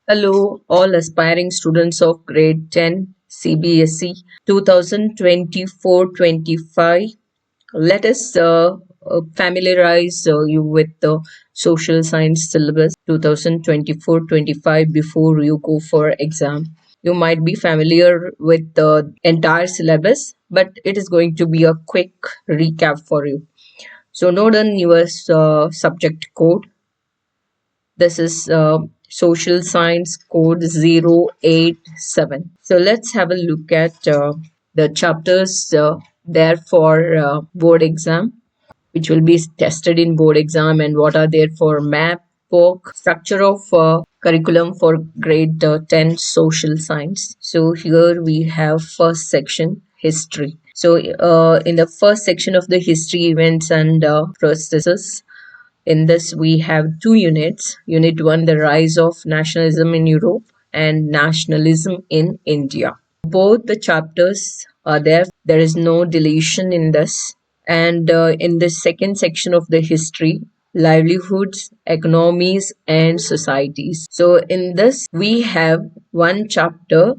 Hello, all aspiring students of grade 10 CBSE 2024-25. Let us familiarize you with the social science syllabus 2024-25 before you go for exam. You might be familiar with the entire syllabus, but it is going to be a quick recap for you. So note the newest subject code. This is social science code 087. So let's have a look at the chapters there for board exam, which will be tested in board exam, and what are there for map, book, structure of curriculum for grade 10 social science. So here we have first section history. So in the first section of the history events and processes, in this, we have two units. Unit 1, the rise of nationalism in Europe, and nationalism in India. Both the chapters are there. There is no deletion in this. And in the second section of the history, livelihoods, economies, and societies. So in this, we have one chapter.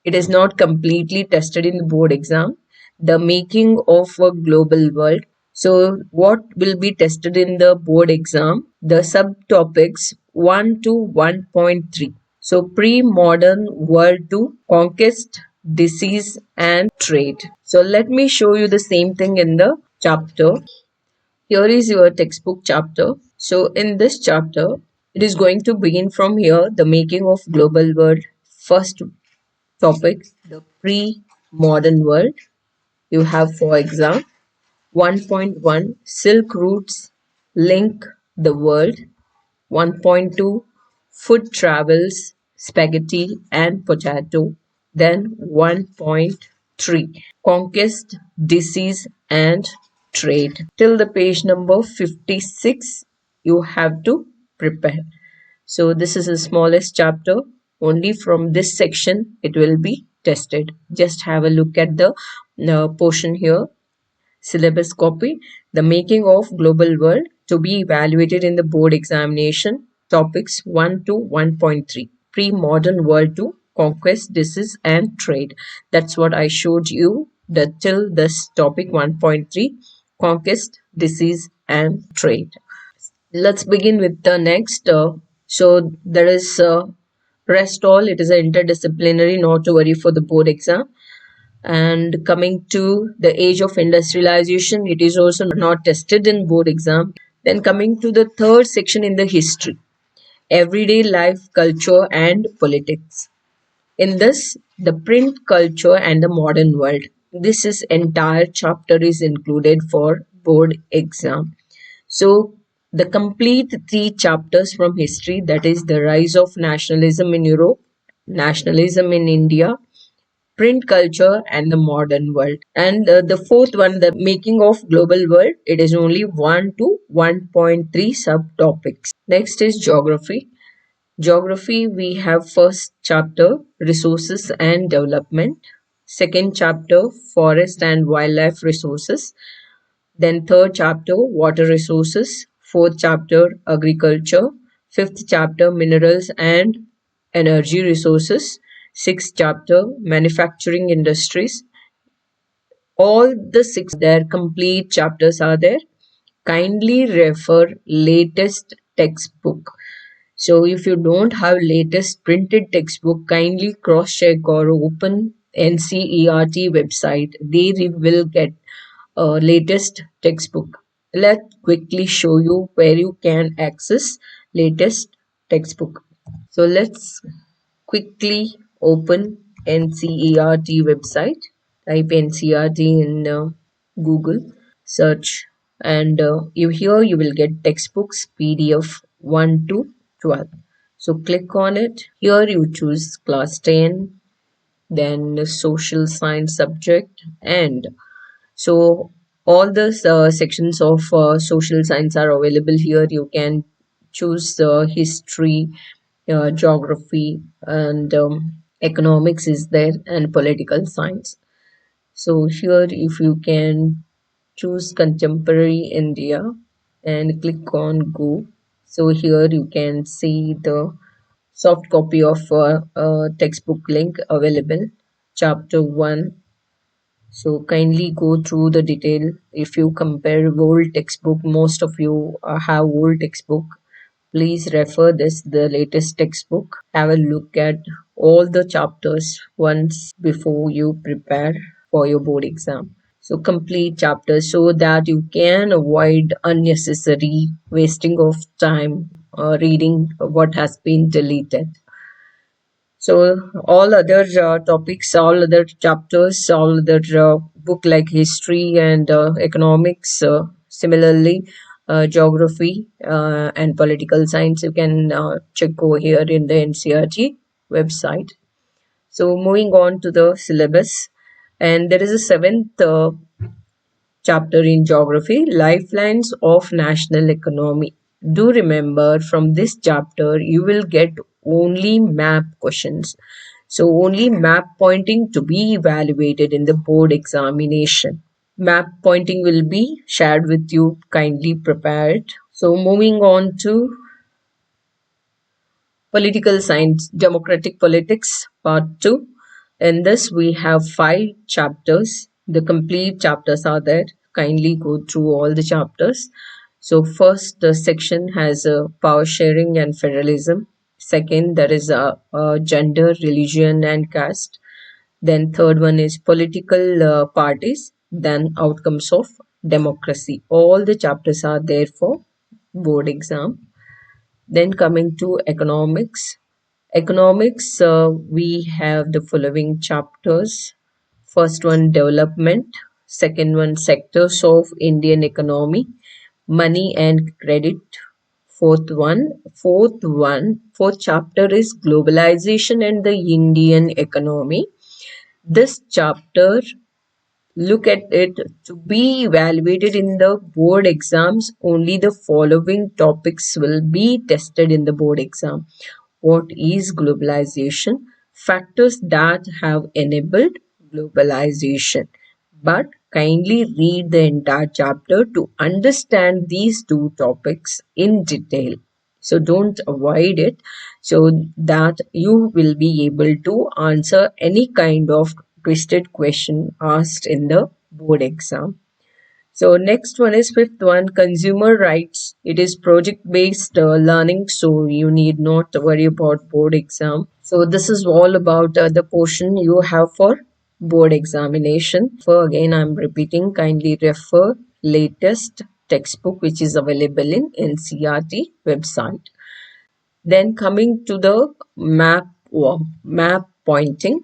It is not completely tested in the board exam. The making of a global world. So, what will be tested in the board exam? The subtopics 1 to 1.3. So, pre modern world to conquest, disease, and trade. So, let me show you the same thing in the chapter. Here is your textbook chapter. So, in this chapter, it is going to begin from here the making of global world. First topic, the pre modern world. You have, for example, 1.1 Silk routes link the world. 1.2 Food travels, spaghetti and potato. Then 1.3 Conquest, disease and trade. Till the page number 56, you have to prepare. So this is the smallest chapter. Only from this section it will be tested. Just have a look at the portion here. Syllabus copy, the making of global world to be evaluated in the board examination, topics 1 to 1.3, pre-modern world to conquest, disease and trade. That's what I showed you till this topic 1.3, conquest, disease and trade. Let's begin with the next. So there is rest all. It is an interdisciplinary, not to worry for the board exam. And coming to the age of industrialization, it is also not tested in board exam. Then coming to the third section in the history, everyday life, culture and politics. In this, the print culture and the modern world. This is entire chapter is included for board exam. So the complete three chapters from history, that is the rise of nationalism in Europe, nationalism in India, print culture and the modern world. And the fourth one, the making of global world, it is only 1 to 1.3 subtopics. Next is geography. Geography, we have first chapter resources and development, second chapter forest and wildlife resources, then third chapter water resources, fourth chapter agriculture, fifth chapter minerals and energy resources, sixth chapter manufacturing industries. All the six their complete chapters are there. Kindly refer latest textbook. So if you don't have latest printed textbook, kindly cross check or open NCERT website. They will get latest textbook. Let's quickly show you where you can access latest textbook. So let's quickly open NCERT website. Type NCERT in Google search, and you will get textbooks PDF 1 to 12. So click on it. Here you choose class 10, then the social science subject, and so all the sections of social science are available here. You can choose history, geography, and economics is there, and political science. So here, if you can choose contemporary India and click on go. So here you can see the soft copy of textbook link available. Chapter 1. So kindly go through the detail. If you compare old textbook, most of you have old textbook. Please refer this, the latest textbook. Have a look at all the chapters once before you prepare for your board exam. So complete chapters so that you can avoid unnecessary wasting of time reading what has been deleted. So all other topics, all other chapters, all other book like history and economics, similarly geography and political science, you can check over here in the NCRT website. So moving on to the syllabus, and there is a seventh chapter in geography, lifelines of national economy. Do remember from this chapter you will get only map questions. So only map pointing to be evaluated in the board examination. Map pointing will be shared with you. Kindly prepare it. So moving on to Political Science, Democratic Politics, Part 2. In this, we have 5 chapters. The complete chapters are there. Kindly go through all the chapters. So, first, the section has power sharing and federalism. Second, there is gender, religion, and caste. Then, third one is political parties. Then, outcomes of democracy. All the chapters are there for board exam. Then, coming to economics. Economics, we have the following chapters. First one, development. Second one, sectors of Indian economy, money and credit. Fourth chapter is globalization and the Indian economy. This chapter, look at it, to be evaluated in the board exams. Only the following topics will be tested in the board exam. What is globalization? Factors that have enabled globalization. But kindly read the entire chapter to understand these two topics in detail. So don't avoid it, so that you will be able to answer any kind of twisted question asked in the board exam. So next one is fifth one, consumer rights. It is project based learning, so you need not worry about board exam. So this is all about the portion you have for board examination. For again, I'm repeating, kindly refer latest textbook which is available in NCRT website. Then coming to the map pointing,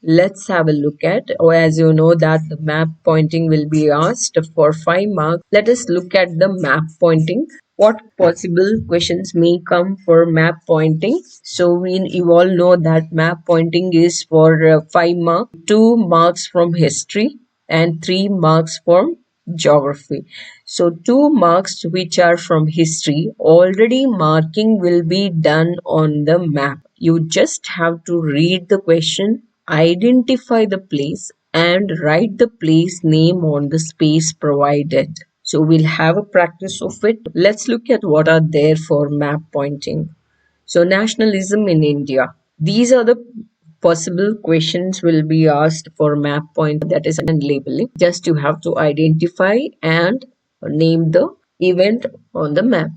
let's have a look at, or as you know that the map pointing will be asked for 5 marks. Let us look at the map pointing. What possible questions may come for map pointing? So you all know that map pointing is for 5 marks, 2 marks from history and 3 marks from geography. So 2 marks which are from history, already marking will be done on the map. You just have to read the question, identify the place and write the place name on the space provided. So we'll have a practice of it. Let's look at what are there for map pointing. So nationalism in India. These are the possible questions will be asked for map point, that is and labeling. Just you have to identify and name the event on the map.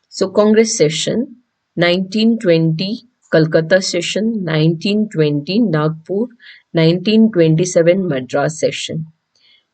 So Congress session 1920 Calcutta session, 1920 Nagpur, 1927 Madras session.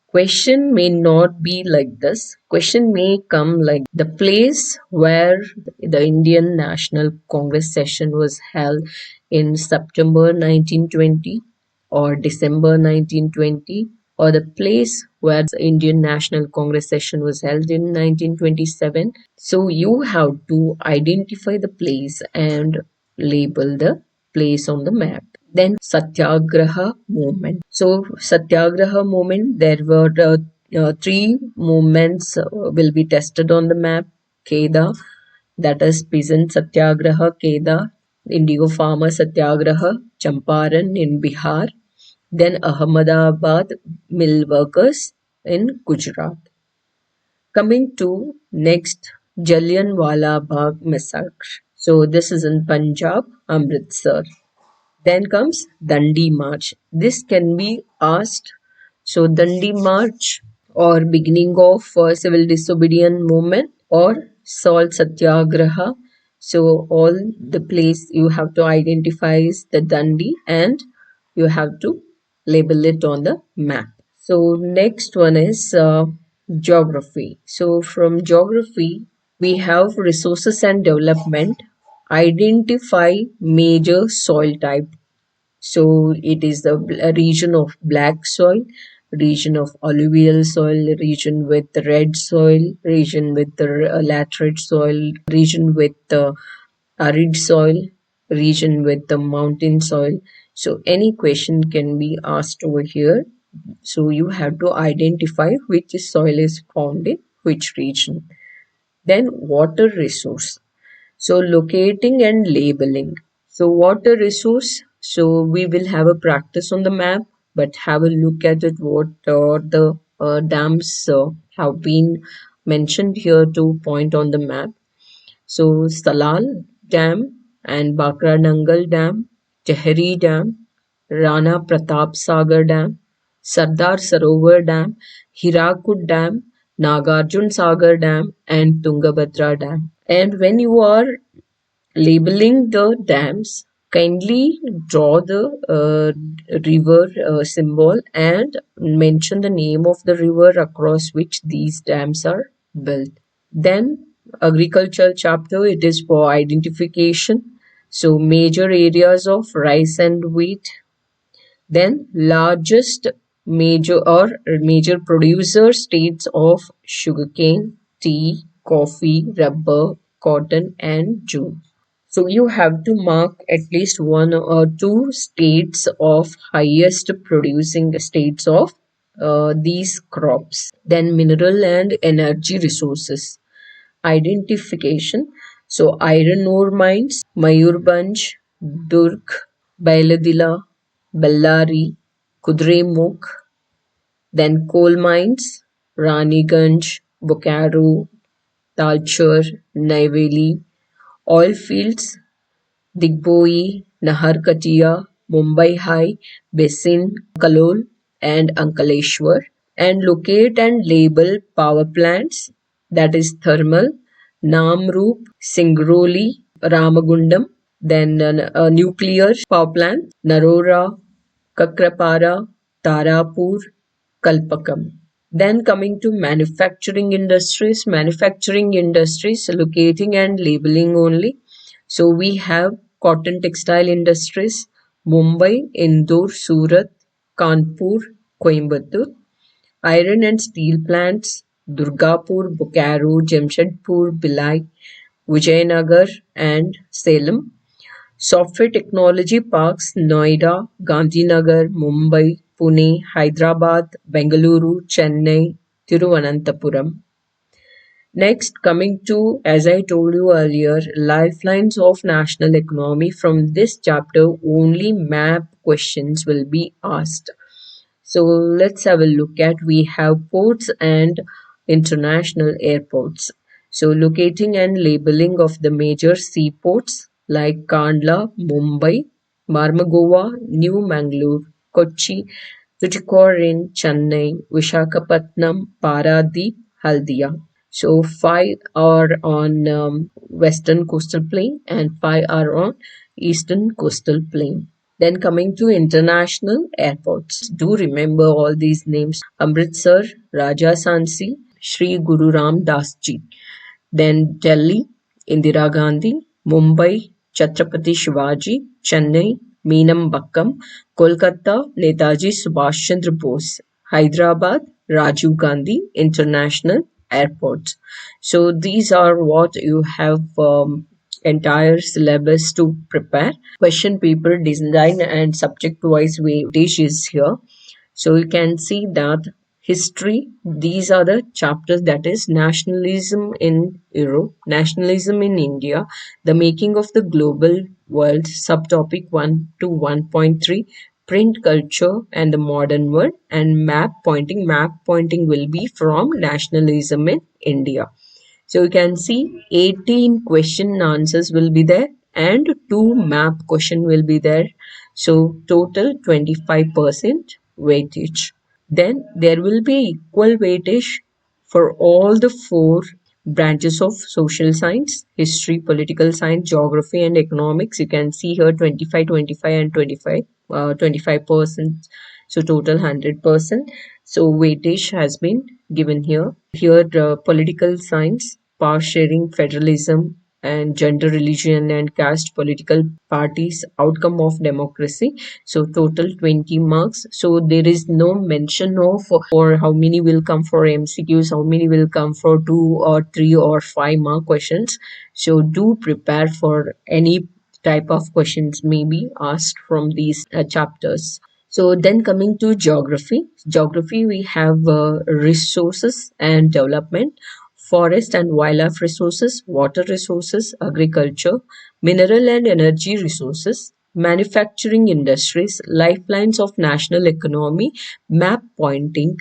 Question may not be like this. Question may come like the place where the Indian National Congress session was held in September 1920 or December 1920, or the place where the Indian National Congress session was held in 1927. So you have to identify the place and label the place on the map. Then Satyagraha movement. So Satyagraha movement, there were 3 movements will be tested on the map. Kheda, that is peasant Satyagraha, Kheda, indigo farmer Satyagraha, Champaran in Bihar, then Ahmedabad mill workers in Gujarat. Coming to next, Jallianwala Bagh massacre. So this is in Punjab, Amritsar. Then comes Dandi March. This can be asked. So Dandi March or beginning of civil disobedience movement or salt satyagraha. So all the place you have to identify is the Dandi and you have to label it on the map. So next one is geography. So from geography, we have resources and development. Identify major soil type. So it is the region of black soil, region of alluvial soil, region with the red soil, region with the laterite soil, region with the arid soil, region with the mountain soil. So any question can be asked over here. So you have to identify which soil is found in which region. Then water resource. So locating and labeling. So water resource. So we will have a practice on the map, but have a look at it what the dams have been mentioned here to point on the map. So Salal Dam and Bakra Nangal Dam, Tehri Dam, Rana Pratap Sagar Dam, Sardar Sarovar Dam, Hirakud Dam, Nagarjun Sagar Dam, and Tungabhadra Dam. And when you are labeling the dams, kindly draw the river symbol and mention the name of the river across which these dams are built. Then agriculture chapter, it is for identification. So major areas of rice and wheat. Then largest major producer states of sugarcane, tea, coffee, rubber, cotton, and jute. So you have to mark at least one or two states of highest producing states of these crops. Then mineral and energy resources. Identification. So iron ore mines, Mayurbhanj, Durg, Bailadila, Bellary, Kudremukh. Then coal mines, Raniganj, Bokaro, Talcher, Neyveli. Oil fields, Digboi, Naharkatia, Mumbai High, Besin, Kalol, and Ankaleshwar. And locate and label power plants, that is thermal, Namrup, Singrauli, Ramagundam, then nuclear power plant, Narora, Kakrapara, Tarapur, Kalpakam. Then coming to manufacturing industries, locating and labeling only. So we have cotton textile industries, Mumbai, Indore, Surat, Kanpur, Coimbatore, iron and steel plants, Durgapur, Bokaro, Jamshedpur, Bhilai, Vijayanagar, and Salem. Software technology parks, Noida, Gandhinagar, Mumbai, Pune, Hyderabad, Bengaluru, Chennai, Thiruvananthapuram. Next, coming to, as I told you earlier, lifelines of national economy. From this chapter, only map questions will be asked. So let's have a look at, we have ports and international airports. So locating and labeling of the major seaports like Kandla, Mumbai, Marmagova, New Mangalore, Kochi, Tuticorin, Chennai, Vishakhapatnam, Paradip, Haldia. So five are on western coastal plain and five are on eastern coastal plain. Then coming to international airports. Do remember all these names. Amritsar, Raja Sansi, Sri Guru Ram Das Ji. Then Delhi, Indira Gandhi, Mumbai, Chhatrapati Shivaji, Chennai, Meenambakkam, Kolkata, Netaji Subhash Chandra Bose, Hyderabad, Rajiv Gandhi International Airport. So these are what you have entire syllabus to prepare. Question paper design and subject wise weightage is here. So you can see that history, these are the chapters, that is nationalism in Europe, nationalism in India, the making of the global world, subtopic 1 to 1.3, print culture and the modern world, and map pointing. Map pointing will be from nationalism in India. So you can see 18 question answers will be there and 2 map question will be there. So total 25% weightage. Then there will be equal weightage for all the four branches of social science: history, political science, geography, and economics. You can see here 25, 25, and 25, 25%. So total 100%. So weightage has been given here. Here, political science, power sharing, federalism, and gender, religion, and caste, political parties, outcome of democracy. So total 20 marks. So there is no mention of or how many will come for MCQs, how many will come for 2 or 3 or 5 mark questions. So do prepare for any type of questions may be asked from these chapters. So then coming to geography. Geography, we have resources and development, forest and wildlife resources, water resources, agriculture, mineral and energy resources, manufacturing industries, lifelines of national economy, map pointing.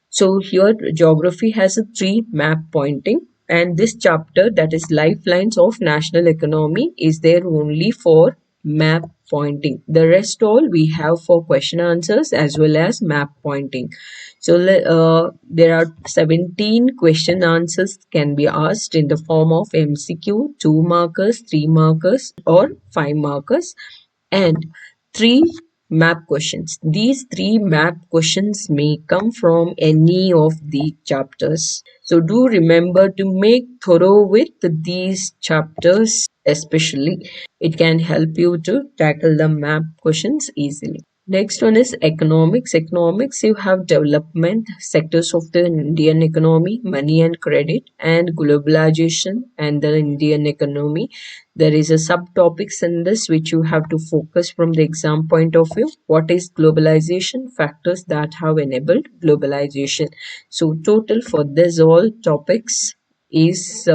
So here geography has a 3 map pointing, and this chapter, that is lifelines of national economy, is there only for map pointing. The rest all we have for question answers as well as map pointing. So there are 17 question answers can be asked in the form of MCQ, 2 markers, 3 markers, or 5 markers, and 3 map questions. These 3 map questions may come from any of the chapters. So do remember to make thorough with these chapters, especially. It can help you to tackle the map questions easily. Next one is economics. Economics, you have development, sectors of the Indian economy, money and credit, and globalization and the Indian economy. There is a subtopics in this which you have to focus from the exam point of view. What is globalization? Factors that have enabled globalization. So total for this all topics is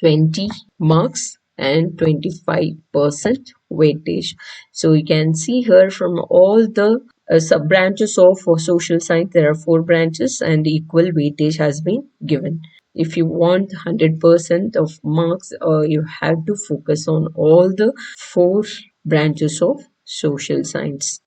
20 marks and 25% weightage. So you can see here from all the sub branches of social science, there are 4 branches and equal weightage has been given. If you want 100% of marks, you have to focus on all the 4 branches of social science.